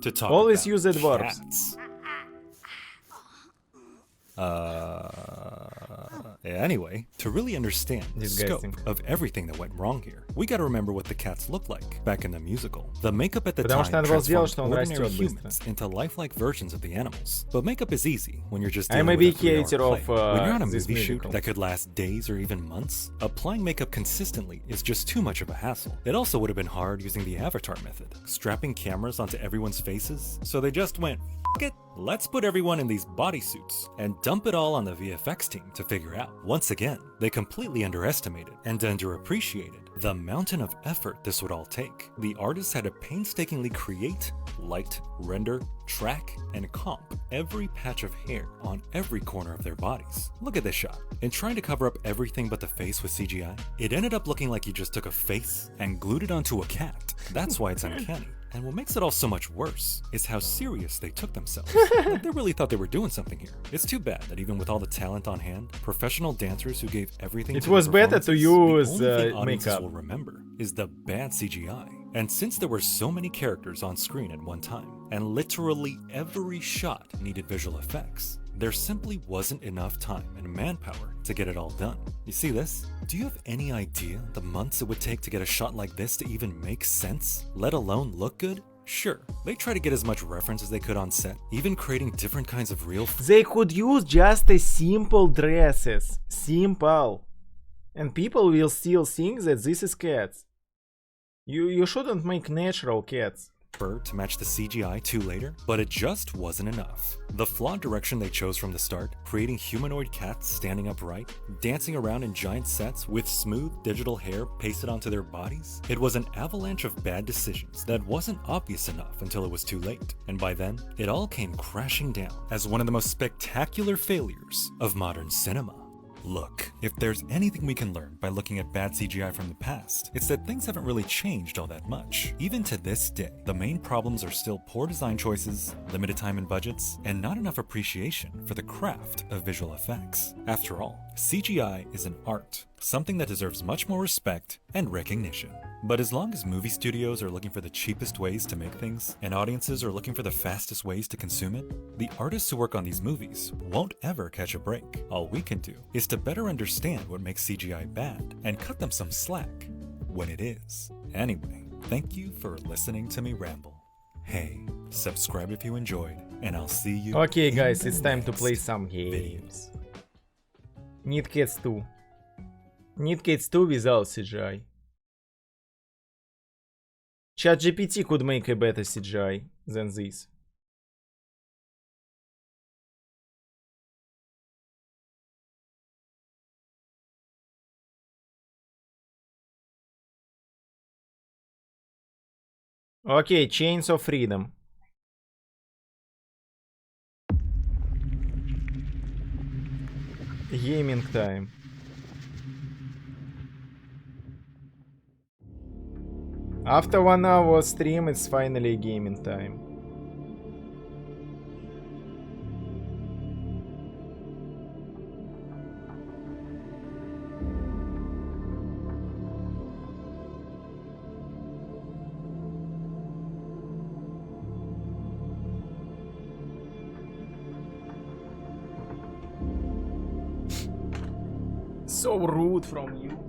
to talk Always about use adverbs. cats. Anyway, to really understand the Disgusting. scope of everything that went wrong here, we gotta remember what the cats looked like back in the musical. The makeup at the Потому что time надо было сделать, transformed что он ordinary растет быстро. humans into lifelike versions of the animals. But makeup is easy when you're just I'm dealing a with big a 3-hour hater play. of When you're on a this movie shoot musical. that could last days or even months, applying makeup consistently is just too much of a hassle. It also would have been hard using the Avatar method, strapping cameras onto everyone's faces, so they just went, F it, let's put everyone in these bodysuits and dump it all on the VFX team to figure out. Once again, they completely underestimated and underappreciated the mountain of effort this would all take. The artists had to painstakingly create, light, render, track, and comp every patch of hair on every corner of their bodies. Look at this shot. In trying to cover up everything but the face with CGI, it ended up looking like you just took a face and glued it onto a cat. That's why it's uncanny. And what makes it all so much worse is how serious they took themselves. Like they really thought they were doing something here. It's too bad that even with all the talent on hand, professional dancers who gave everything It to was the better to performances, use, the only thing audiences makeup. will remember is the bad CGI. And since there were so many characters on screen at one time, and literally every shot needed visual effects, there simply wasn't enough time and manpower to get it all done. You see this? Do you have any idea the months it would take to get a shot like this to even make sense, let alone look good? Sure, they try to get as much reference as they could on set, even creating different kinds of real They could use just a simple dresses. Simple. And people will still think that this is cats. You shouldn't make natural cats. fur to match the CGI too later, but it just wasn't enough. The flawed direction they chose from the start, creating humanoid cats standing upright, dancing around in giant sets with smooth digital hair pasted onto their bodies, it was an avalanche of bad decisions that wasn't obvious enough until it was too late, and by then, it all came crashing down as one of the most spectacular failures of modern cinema. Look, if there's anything we can learn by looking at bad CGI from the past, it's that things haven't really changed all that much. Even to this day, the main problems are still poor design choices, limited time and budgets, and not enough appreciation for the craft of visual effects. After all, CGI is an art, something that deserves much more respect and recognition. But as long as movie studios are looking for the cheapest ways to make things, and audiences are looking for the fastest ways to consume it, the artists who work on these movies won't ever catch a break. All we can do is to better understand what makes CGI bad and cut them some slack when it is. Anyway, thank you for listening to me ramble. Hey, subscribe if you enjoyed, and I'll see you. Okay, guys, in it's the time to play next some video. games. Need Cats 2. Need Cats 2 without CGI. ChatGPT could make a better CGI than this. Okay, Chains of Freedom. Gaming time. After 1 hour stream, it's finally gaming time. So rude from you.